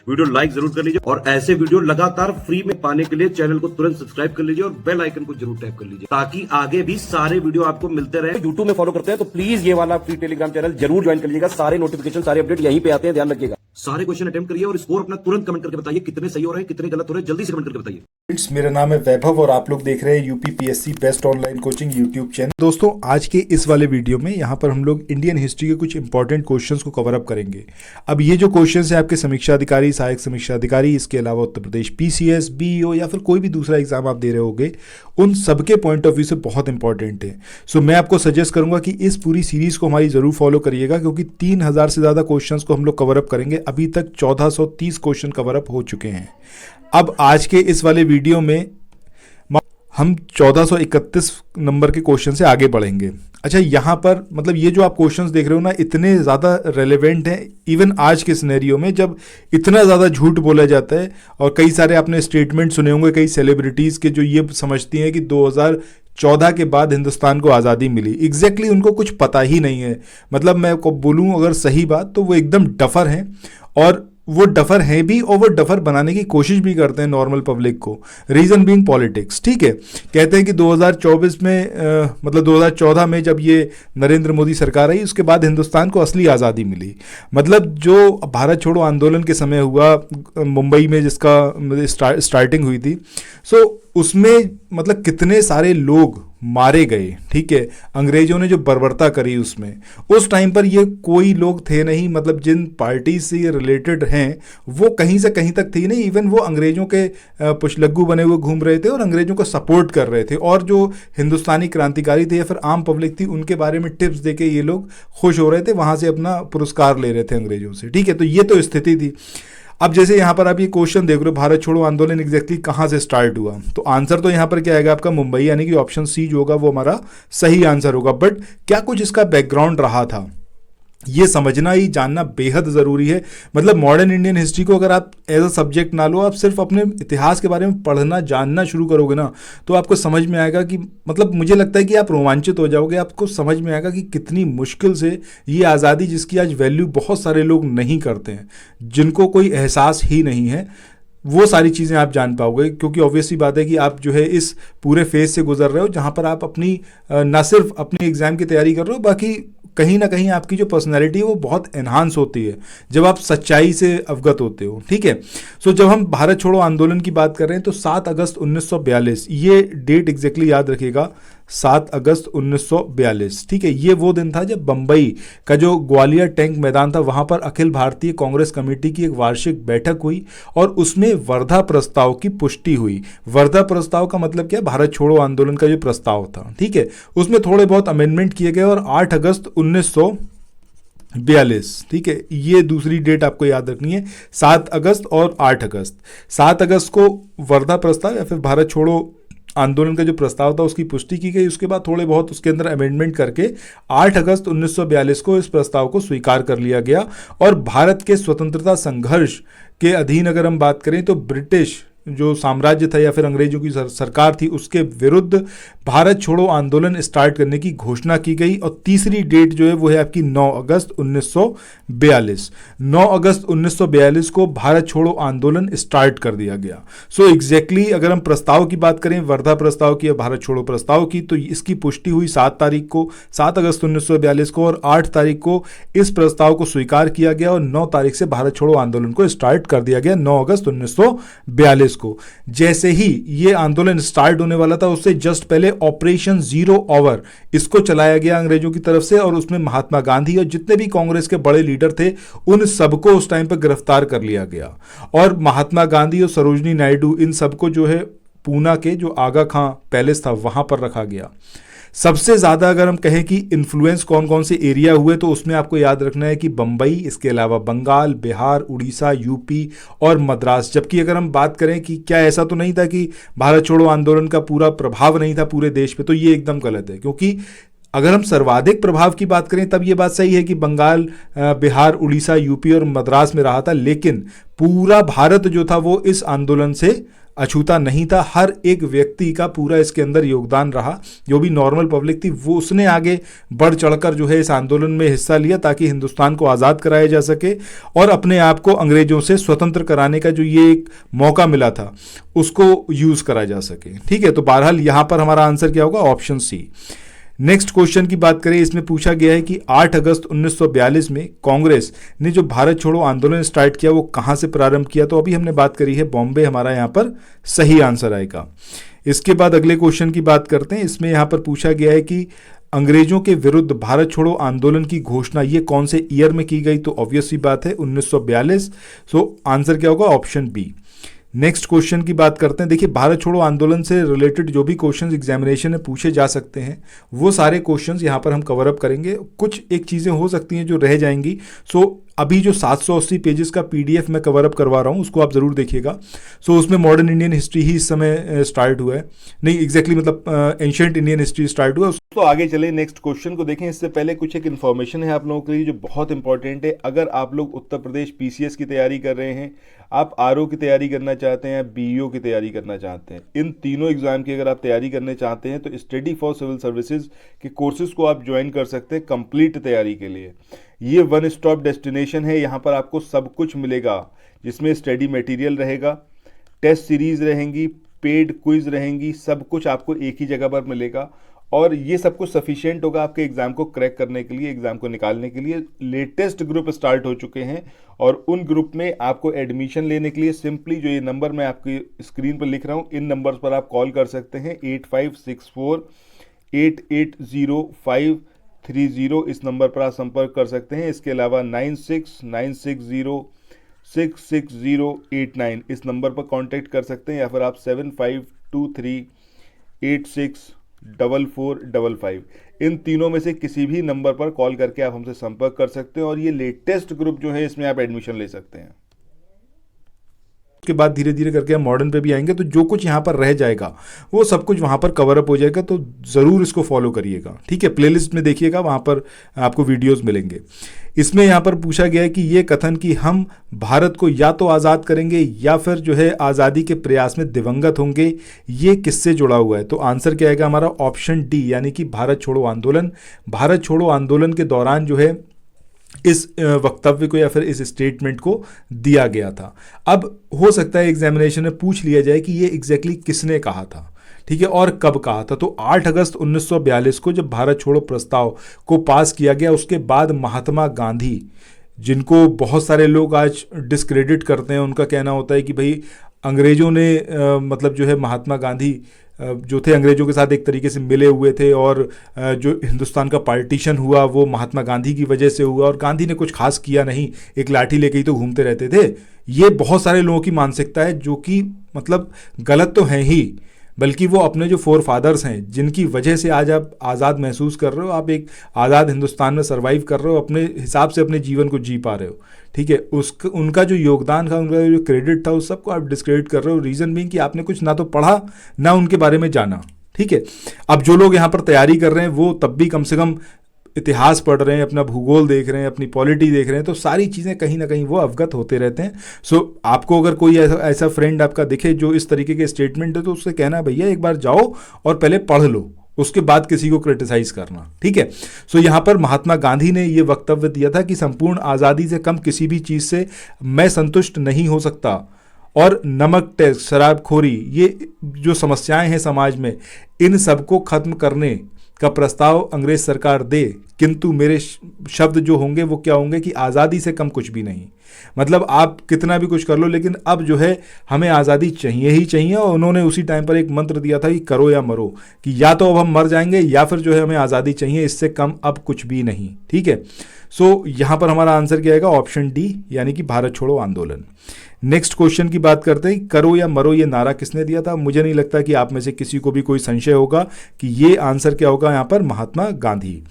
Video like जरूर कर लीजिए और ऐसे वीडियो लगातार फ्री में पाने के लिए चैनल को तुरंत सब्सक्राइब कर लीजिए और बेल आइकन को जरूर टैप कर लीजिए ताकि आगे भी सारे वीडियो आपको मिलते रहे। यूट्यूब में फॉलो करते हैं तो प्लीज ये वाला फ्री टेलीग्राम चैनल जरूर ज्वाइन कर लीजिएगा। सारे नोटिफिकेशन सारे अपडेट यहीं पे आते हैं, ध्यान रखिएगा। सारे क्वेश्चन अटेम्प्ट करिए और स्कोर अपना तुरंत कमेंट करके बताइए कितने सही हो रहे हैं कितने गलत हो रहे हैं, जल्दी से कमेंट करके बताइए। फ्रेंड्स, मेरा नाम है वैभव और आप लोग देख रहे हैं UPPSC best online coaching YouTube channel. दोस्तों, आज के इस वाले वीडियो में यहाँ पर हम लोग इंडियन हिस्ट्री के कुछ इंपॉर्टेंट क्वेश्चंस को कवर अप करेंगे। अब ये जो क्वेश्चंस है आपके समीक्षा अधिकारी, सहायक समीक्षा अधिकारी, इसके अलावा उत्तर प्रदेश पीसीएस, बीईओ या फिर कोई भी दूसरा एग्जाम आप दे रहे होगे, उन सबके पॉइंट ऑफ व्यू से बहुत इंपॉर्टेंट है। सो मैं आपको सजेस्ट करूंगा कि इस पूरी सीरीज को हमारी जरूर फॉलो करिएगा क्योंकि 3000 से ज़्यादा क्वेश्चंस को हम लोग कवर अप करेंगे। अभी तक 1430 क्वेश्चन कवर अप हो चुके हैं। अब आज के इस वाले वीडियो में हम 1431 नंबर के क्वेश्चन से आगे बढ़ेंगे। अच्छा, यहाँ पर मतलब ये जो आप क्वेश्चंस देख रहे हो ना, इतने ज़्यादा रेलेवेंट हैं इवन आज के सिनेरियो में जब इतना ज़्यादा झूठ बोला जाता है। और कई सारे आपने स्टेटमेंट सुने होंगे कई सेलिब्रिटीज़ के जो ये समझती हैं कि 2014 के बाद हिंदुस्तान को आज़ादी मिली। एग्जैक्टली उनको कुछ पता ही नहीं है। मतलब मैं को बोलूँ अगर सही बात तो वो एकदम डफर हैं और वो डफर हैं भी और वो डफर बनाने की कोशिश भी करते हैं नॉर्मल पब्लिक को। Reason being politics. ठीक है, कहते हैं कि 2024 में मतलब 2014 में जब ये नरेंद्र मोदी सरकार आई उसके बाद हिंदुस्तान को असली आज़ादी मिली। मतलब जो भारत छोड़ो आंदोलन के समय हुआ मुंबई में जिसका स्टार्टिंग हुई थी, सो उसमें मतलब कितने सारे लोग मारे गए। ठीक है, अंग्रेजों ने जो बर्बरता करी उसमें, उस टाइम पर ये कोई लोग थे नहीं, मतलब जिन पार्टी से ये रिलेटेड हैं वो कहीं से कहीं तक थी नहीं। इवन वो अंग्रेजों के पुशलग्गू बने हुए घूम रहे थे और अंग्रेजों को सपोर्ट कर रहे थे। और जो हिंदुस्तानी क्रांतिकारी थे या फिर आम पब्लिक थी उनके बारे में टिप्स देके ये लोग खुश हो रहे थे, वहाँ से अपना पुरस्कार ले रहे थे अंग्रेजों से। ठीक है, तो ये तो स्थिति थी। अब जैसे यहाँ पर आप ये क्वेश्चन देख रहे हो, भारत छोड़ो आंदोलन एग्जैक्टली कहाँ से स्टार्ट हुआ, तो आंसर तो यहाँ पर क्या आएगा आपका मुंबई, यानी कि ऑप्शन सी जो होगा वो हमारा सही आंसर होगा। बट क्या कुछ इसका बैकग्राउंड रहा था, ये समझना ही जानना बेहद ज़रूरी है। मतलब मॉडर्न इंडियन हिस्ट्री को अगर आप एज अ सब्जेक्ट ना लो, आप सिर्फ अपने इतिहास के बारे में पढ़ना जानना शुरू करोगे ना, तो आपको समझ में आएगा कि मतलब मुझे लगता है कि आप रोमांचित हो जाओगे। आपको समझ में आएगा कि कितनी मुश्किल से ये आज़ादी, जिसकी आज वैल्यू बहुत सारे लोग नहीं करते हैं, जिनको कोई एहसास ही नहीं है, वो सारी चीज़ें आप जान पाओगे। क्योंकि ऑब्वियसली बात है कि आप जो है इस पूरे फेज से गुजर रहे हो जहाँ पर आप अपनी ना सिर्फ अपनी एग्ज़ाम की तैयारी कर रहे हो, बाकी कहीं ना कहीं आपकी जो पर्सनैलिटी है वो बहुत एनहांस होती है जब आप सच्चाई से अवगत होते हो। ठीक है, सो जब हम भारत छोड़ो आंदोलन की बात कर रहे हैं तो 7 अगस्त 1942, ये डेट एग्जैक्टली याद रखिएगा, 7 अगस्त 1942। ठीक है, ये वो दिन था जब बम्बई का जो ग्वालियर टैंक मैदान था वहाँ पर अखिल भारतीय कांग्रेस कमेटी की एक वार्षिक बैठक हुई और उसमें वर्धा प्रस्ताव की पुष्टि हुई। वर्धा प्रस्ताव का मतलब क्या, भारत छोड़ो आंदोलन का जो प्रस्ताव था, ठीक है, उसमें थोड़े बहुत अमेंडमेंट किए गए और 8 अगस्त 1942, ठीक है, ये दूसरी डेट आपको याद रखनी है, 7 अगस्त और 8 अगस्त। 7 अगस्त को वर्धा प्रस्ताव या फिर भारत छोड़ो आंदोलन का जो प्रस्ताव था उसकी पुष्टि की गई। उसके बाद थोड़े बहुत उसके अंदर अमेंडमेंट करके 8 अगस्त 1942 को इस प्रस्ताव को स्वीकार कर लिया गया। और भारत के स्वतंत्रता संघर्ष के अधीन अगर हम बात करें तो ब्रिटिश जो साम्राज्य था या फिर अंग्रेजों की सरकार थी उसके विरुद्ध भारत छोड़ो आंदोलन स्टार्ट करने की घोषणा की गई। और तीसरी डेट जो है वो है आपकी 9 अगस्त 1942। 9 अगस्त 1942 को भारत छोड़ो आंदोलन स्टार्ट कर दिया गया। सो एग्जैक्टली अगर हम प्रस्ताव की बात करें, वर्धा प्रस्ताव की या भारत छोड़ो प्रस्ताव की, तो इसकी पुष्टि हुई 7 तारीख को, 7 अगस्त 1942 को, और 8 तारीख को इस प्रस्ताव को स्वीकार किया गया और 9 तारीख से भारत छोड़ो आंदोलन को स्टार्ट कर दिया गया 9 अगस्त 1942 को। जैसे ही ये आंदोलन स्टार्ट होने वाला था उससे जस्ट पहले ऑपरेशन जीरो आवर इसको चलाया गया अंग्रेजों की तरफ से और उसमें महात्मा गांधी और जितने भी कांग्रेस के बड़े लीडर थे उन सबको उस टाइम पर गिरफ्तार कर लिया गया। और महात्मा गांधी और सरोजनी नायडू इन सबको जो है पूना के जो आगा खां पैलेस था वहां पर रखा गया। सबसे ज़्यादा अगर हम कहें कि इन्फ्लुएंस कौन कौन से एरिया हुए तो उसमें आपको याद रखना है कि बम्बई, इसके अलावा बंगाल, बिहार, उड़ीसा, यूपी और मद्रास। जबकि अगर हम बात करें कि क्या ऐसा तो नहीं था कि भारत छोड़ो आंदोलन का पूरा प्रभाव नहीं था पूरे देश पे, तो ये एकदम गलत है। क्योंकि अगर हम सर्वाधिक प्रभाव की बात करें तब ये बात सही है कि बंगाल, बिहार, उड़ीसा, यूपी और मद्रास में रहा था, लेकिन पूरा भारत जो था वो इस आंदोलन से अछूता नहीं था, हर एक व्यक्ति का पूरा इसके अंदर योगदान रहा। जो भी नॉर्मल पब्लिक थी वो उसने आगे बढ़ चढ़कर जो है इस आंदोलन में हिस्सा लिया ताकि हिंदुस्तान को आज़ाद कराया जा सके और अपने आप को अंग्रेजों से स्वतंत्र कराने का जो ये एक मौका मिला था उसको यूज़ करा जा सके। ठीक है, तो बहरहाल यहाँ पर हमारा आंसर क्या होगा? Option C. नेक्स्ट क्वेश्चन की बात करें, इसमें पूछा गया है कि 8 अगस्त 1942 में कांग्रेस ने जो भारत छोड़ो आंदोलन स्टार्ट किया वो कहां से प्रारंभ किया? तो अभी हमने बात करी है बॉम्बे, हमारा यहां पर सही आंसर आएगा। इसके बाद अगले क्वेश्चन की बात करते हैं। इसमें यहां पर पूछा गया है कि अंग्रेजों के विरुद्ध भारत छोड़ो आंदोलन की घोषणा ये कौन से ईयर में की गई? तो ऑब्वियस सी बात है 1942। सो आंसर क्या होगा? Option B. नेक्स्ट क्वेश्चन की बात करते हैं। देखिए, भारत छोड़ो आंदोलन से रिलेटेड जो भी क्वेश्चंस एग्जामिनेशन में पूछे जा सकते हैं वो सारे क्वेश्चंस यहाँ पर हम कवर अप करेंगे। कुछ एक चीज़ें हो सकती हैं जो रह जाएंगी। सो अभी जो 780 पेजेस का पीडीएफ मैं कवर अप करवा रहा हूँ उसको आप ज़रूर देखिएगा। सो उसमें मॉडर्न इंडियन हिस्ट्री ही इस समय स्टार्ट हुआ है, नहीं एग्जैक्टली मतलब एंशिएंट इंडियन हिस्ट्री स्टार्ट हुआ है। तो आगे चले नेक्स्ट क्वेश्चन को देखें। इससे पहले कुछ एक इन्फॉर्मेशन है आप लोगों के लिए जो बहुत इंपॉर्टेंट है। अगर आप लोग उत्तर प्रदेश पीसीएस की तैयारी कर रहे हैं, आप आरओ की तैयारी करना चाहते हैं, बीईओ की तैयारी करना चाहते हैं, इन तीनों एग्जाम की अगर आप तैयारी करने चाहते हैं तो स्टडी फॉर सिविल सर्विसेज के कोर्सेज को आप ज्वाइन कर सकते हैं कंप्लीट तैयारी के लिए। ये वन स्टॉप डेस्टिनेशन है, यहाँ पर आपको सब कुछ मिलेगा जिसमें स्टडी मटेरियल रहेगा, टेस्ट सीरीज रहेंगी, पेड क्विज रहेंगी, सब कुछ आपको एक ही जगह पर मिलेगा और ये सब कुछ सफिशिएंट होगा आपके एग्जाम को क्रैक करने के लिए, एग्जाम को निकालने के लिए। लेटेस्ट ग्रुप स्टार्ट हो चुके हैं और उन ग्रुप में आपको एडमिशन लेने के लिए सिंपली जो ये नंबर मैं आपकी स्क्रीन पर लिख रहा हूँ इन नंबर्स पर आप कॉल कर सकते हैं। 8564880530 इस नंबर पर आप संपर्क कर सकते हैं। इसके अलावा 9696066089 इस नंबर पर कांटेक्ट कर सकते हैं या फिर आप 7523864455 इन तीनों में से किसी भी नंबर पर कॉल करके आप हमसे संपर्क कर सकते हैं और ये लेटेस्ट ग्रुप जो है इसमें आप एडमिशन ले सकते हैं। उसके बाद धीरे धीरे करके हम मॉडर्न पे भी आएंगे तो जो कुछ यहाँ पर रह जाएगा वो सब कुछ वहाँ पर कवर अप हो जाएगा, तो ज़रूर इसको फॉलो करिएगा। ठीक है, प्लेलिस्ट में देखिएगा, वहाँ पर आपको वीडियोस मिलेंगे। इसमें यहाँ पर पूछा गया है कि ये कथन कि हम भारत को या तो आज़ाद करेंगे या फिर जो है आज़ादी के प्रयास में दिवंगत होंगे, ये किससे जुड़ा हुआ है? तो आंसर क्या आएगा हमारा? ऑप्शन डी, यानी कि भारत छोड़ो आंदोलन। भारत छोड़ो आंदोलन के दौरान जो है इस वक्तव्य को या फिर इस स्टेटमेंट को दिया गया था। अब हो सकता है एग्जामिनेशन में पूछ लिया जाए कि ये एग्जैक्टली किसने कहा था, ठीक है, और कब कहा था। तो 8 अगस्त 1942 को जब भारत छोड़ो प्रस्ताव को पास किया गया उसके बाद महात्मा गांधी, जिनको बहुत सारे लोग आज डिस्क्रेडिट करते हैं, उनका कहना होता है कि भाई अंग्रेजों ने मतलब जो है महात्मा गांधी जो थे अंग्रेजों के साथ एक तरीके से मिले हुए थे और जो हिंदुस्तान का पार्टीशन हुआ वो महात्मा गांधी की वजह से हुआ और गांधी ने कुछ खास किया नहीं, एक लाठी लेके ही तो घूमते रहते थे। ये बहुत सारे लोगों की मानसिकता है जो कि मतलब गलत तो है ही, बल्कि वो अपने जो फोर फादर्स हैं जिनकी वजह से आज आप आज़ाद महसूस कर रहे हो, आप एक आज़ाद हिंदुस्तान में सर्वाइव कर रहे हो, अपने हिसाब से अपने जीवन को जी पा रहे हो। ठीक है, उनका जो योगदान था, उनका जो क्रेडिट था, उस सबको आप डिस्क्रेडिट कर रहे हो। रीज़न बीइंग कि आपने कुछ ना तो पढ़ा ना उनके बारे में जाना। ठीक है, अब जो लोग यहाँ पर तैयारी कर रहे हैं वो तब भी कम से कम इतिहास पढ़ रहे हैं, अपना भूगोल देख रहे हैं, अपनी पॉलिटी देख रहे हैं, तो सारी चीज़ें कहीं ना कहीं वो अवगत होते रहते हैं। सो आपको अगर कोई ऐसा फ्रेंड आपका दिखे जो इस तरीके के स्टेटमेंट है तो उससे कहना भैया एक बार जाओ और पहले पढ़ लो, उसके बाद किसी को क्रिटिसाइज करना। ठीक है, सो यहाँ पर महात्मा गांधी ने ये वक्तव्य दिया था कि संपूर्ण आज़ादी से कम किसी भी चीज़ से मैं संतुष्ट नहीं हो सकता और नमक टैक्स, शराबखोरी, ये जो समस्याएं हैं समाज में, इन सबको खत्म करने का प्रस्ताव अंग्रेज सरकार दे, किंतु मेरे शब्द जो होंगे वो क्या होंगे कि आज़ादी से कम कुछ भी नहीं। मतलब आप कितना भी कुछ कर लो लेकिन अब जो है हमें आज़ादी चाहिए ही चाहिए। और उन्होंने उसी टाइम पर एक मंत्र दिया था कि करो या मरो, कि या तो अब हम मर जाएंगे या फिर जो है हमें आज़ादी चाहिए, इससे कम अब कुछ भी नहीं। ठीक है, सो यहाँ पर हमारा आंसर क्या आएगा? ऑप्शन डी, यानी कि भारत छोड़ो आंदोलन। नेक्स्ट क्वेश्चन की बात करते हैं, करो या मरो ये नारा किसने दिया था? मुझे नहीं लगता कि आप में से किसी को भी कोई संशय होगा कि ये आंसर क्या होगा यहाँ पर? महात्मा गांधी।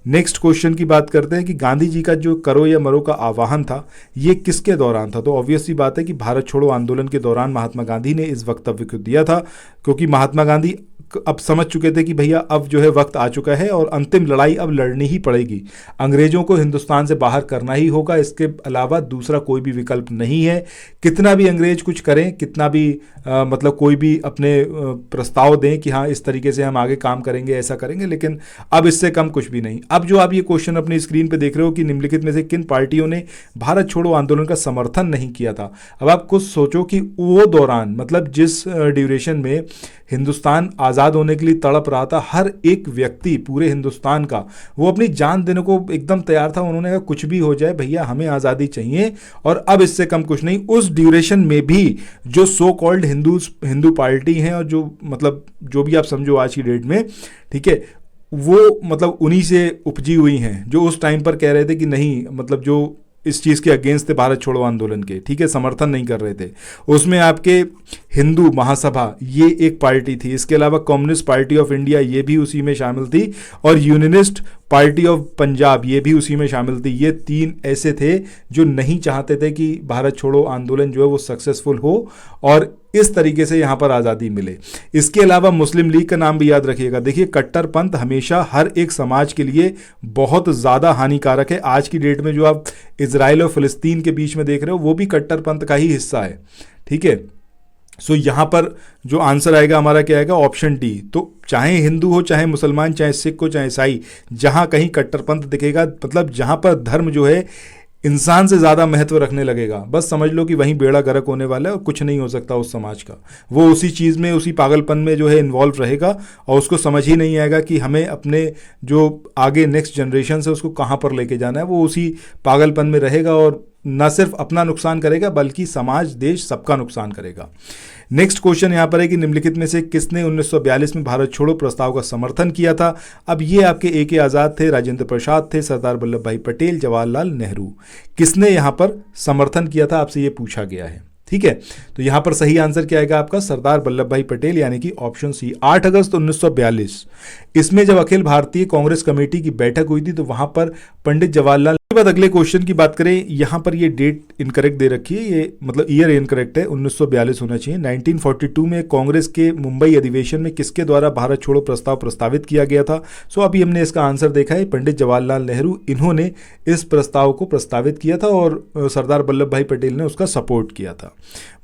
नेक्स्ट क्वेश्चन की बात करते हैं कि गांधी जी का जो करो या मरो का आह्वान था ये किसके दौरान था? तो ऑब्वियसली बात है कि भारत छोड़ो आंदोलन के दौरान महात्मा गांधी ने इस वक्तव्य को दिया था, क्योंकि महात्मा गांधी अब समझ चुके थे कि भैया अब जो है वक्त आ चुका है और अंतिम लड़ाई अब लड़नी ही पड़ेगी। अंग्रेजों को हिंदुस्तान से बाहर करना ही होगा, इसके अलावा दूसरा कोई भी विकल्प नहीं है। कितना भी अंग्रेज कुछ करें, कितना भी मतलब कोई भी अपने प्रस्ताव दें कि हाँ इस तरीके से हम आगे काम करेंगे, ऐसा करेंगे, लेकिन अब इससे कम कुछ भी नहीं। अब जो आप ये क्वेश्चन अपनी स्क्रीन पे देख रहे हो कि निम्नलिखित में से किन पार्टियों ने भारत छोड़ो आंदोलन का समर्थन नहीं किया था। अब आप कुछ सोचो कि वो दौरान, मतलब जिस ड्यूरेशन में हिंदुस्तान आज़ाद होने के लिए तड़प रहा था, हर एक व्यक्ति पूरे हिंदुस्तान का वो अपनी जान देने को एकदम तैयार था। उन्होंने कहा कुछ भी हो जाए भैया, हमें आज़ादी चाहिए और अब इससे कम कुछ नहीं। उस ड्यूरेशन में भी जो सो कॉल्ड हिंदू पार्टी हैं और जो मतलब जो भी आप समझो आज की डेट में, ठीक है, वो मतलब उन्हीं से उपजी हुई हैं जो उस टाइम पर कह रहे थे कि नहीं, मतलब जो इस चीज़ के अगेंस्ट थे भारत छोड़ो आंदोलन के, ठीक है, समर्थन नहीं कर रहे थे। उसमें आपके हिंदू महासभा ये एक पार्टी थी, इसके अलावा कम्युनिस्ट पार्टी ऑफ इंडिया ये भी उसी में शामिल थी और यूनियनिस्ट पार्टी ऑफ पंजाब ये भी उसी में शामिल थी। ये 3 ऐसे थे जो नहीं चाहते थे कि भारत छोड़ो आंदोलन जो है वो सक्सेसफुल हो और इस तरीके से यहाँ पर आज़ादी मिले। इसके अलावा मुस्लिम लीग का नाम भी याद रखिएगा। देखिए, कट्टरपंथ हमेशा हर एक समाज के लिए बहुत ज़्यादा हानिकारक है। आज की डेट में जो आप इजराइल और फ़लस्तीन के बीच में देख रहे हो वो भी कट्टरपंथ का ही हिस्सा है, ठीक है। सो यहाँ पर जो आंसर आएगा हमारा क्या आएगा, ऑप्शन डी। तो चाहे हिंदू हो, चाहे मुसलमान, चाहे सिख हो, चाहे ईसाई, जहाँ कहीं कट्टरपंथ दिखेगा, मतलब जहाँ पर धर्म जो है इंसान से ज़्यादा महत्व रखने लगेगा, बस समझ लो कि वहीं बेड़ा गर्क होने वाला है और कुछ नहीं हो सकता उस समाज का। वो उसी चीज़ में, उसी पागलपन में जो है इन्वॉल्व रहेगा और उसको समझ ही नहीं आएगा कि हमें अपने जो आगे नेक्स्ट जनरेशन से उसको कहाँ पर लेके जाना है। वो उसी पागलपन में रहेगा और न सिर्फ अपना नुकसान करेगा बल्कि समाज, देश, सबका नुकसान करेगा। नेक्स्ट क्वेश्चन यहाँ पर है कि निम्नलिखित में से किसने 1942 में भारत छोड़ो प्रस्ताव का समर्थन किया था। अब ये आपके ए.के. आज़ाद थे, राजेंद्र प्रसाद थे, सरदार वल्लभ भाई पटेल, जवाहरलाल नेहरू। किसने यहाँ पर समर्थन किया था, आपसे ये पूछा गया है, ठीक है। तो यहाँ पर सही आंसर क्या आएगा आपका, सरदार वल्लभ भाई पटेल, यानी कि ऑप्शन सी। 8 अगस्त 1942 इसमें जब अखिल भारतीय कांग्रेस कमेटी की बैठक हुई थी तो वहां पर पंडित जवाहरलाल। के बाद अगले क्वेश्चन की बात करें, यहाँ पर ये डेट इनकरेक्ट दे रखी है, ये मतलब ईयर इनकरेक्ट है, 1942 होना चाहिए। 1942 में कांग्रेस के मुंबई अधिवेशन में किसके द्वारा भारत छोड़ो प्रस्ताव प्रस्तावित किया गया था। सो अभी हमने इसका आंसर देखा है, पंडित जवाहरलाल नेहरू, इन्होंने इस प्रस्ताव को प्रस्तावित किया था और सरदार वल्लभ भाई पटेल ने उसका सपोर्ट किया था।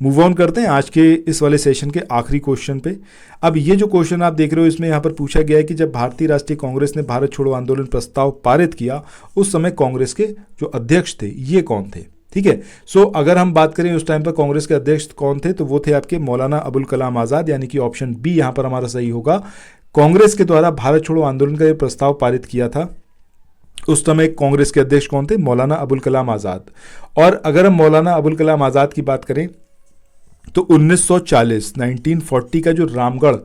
मूव ऑन करते हैं आज के इस वाले सेशन के आखिरी क्वेश्चन पे। अब ये जो क्वेश्चन आप देख रहे हो इसमें यहाँ पर पूछा गया है कि जब भारतीय राष्ट्रीय कांग्रेस ने भारत छोड़ो आंदोलन प्रस्ताव पारित किया उस समय कांग्रेस के जो अध्यक्ष थे ये कौन थे, ठीक है। सो अगर हम बात करें उस टाइम पर कांग्रेस के अध्यक्ष कौन थे तो वो थे आपके मौलाना अबुल कलाम आज़ाद, यानी कि ऑप्शन बी यहाँ पर हमारा सही होगा। कांग्रेस के द्वारा भारत छोड़ो आंदोलन का प्रस्ताव पारित किया था उस समय कांग्रेस के अध्यक्ष कौन थे, मौलाना अबुल कलाम आज़ाद। और अगर हम मौलाना अबुल कलाम आज़ाद की बात करें तो 1940 का जो रामगढ़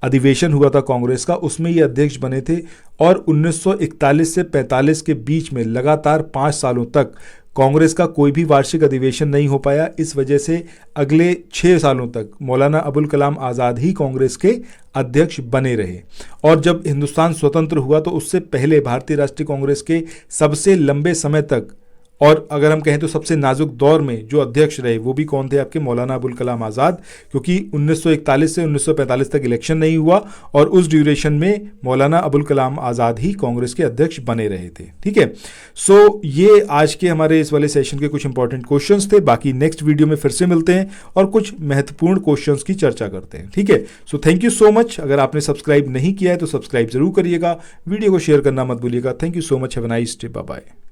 अधिवेशन हुआ था कांग्रेस का, उसमें ये अध्यक्ष बने थे और 1941 से 45 के बीच में लगातार 5 सालों तक कांग्रेस का कोई भी वार्षिक अधिवेशन नहीं हो पाया। इस वजह से अगले 6 सालों तक मौलाना अबुल कलाम आज़ाद ही कांग्रेस के अध्यक्ष बने रहे। और जब हिंदुस्तान स्वतंत्र हुआ तो उससे पहले भारतीय राष्ट्रीय कांग्रेस के सबसे लंबे समय तक और अगर हम कहें तो सबसे नाजुक दौर में जो अध्यक्ष रहे वो भी कौन थे, आपके मौलाना अबुल कलाम आज़ाद, क्योंकि 1941 से 1945 तक इलेक्शन नहीं हुआ और उस ड्यूरेशन में मौलाना अबुल कलाम आज़ाद ही कांग्रेस के अध्यक्ष बने रहे थे, ठीक है। सो ये आज के हमारे इस वाले सेशन के कुछ इंपॉर्टेंट क्वेश्चंस थे। बाकी नेक्स्ट वीडियो में फिर से मिलते हैं और कुछ महत्वपूर्ण क्वेश्चंस की चर्चा करते हैं, ठीक है। So thank you so much. अगर आपने सब्सक्राइब नहीं किया है तो सब्सक्राइब जरूर करिएगा, वीडियो को शेयर करना मत भूलिएगा। Thank you so much, have a nice day, bye bye.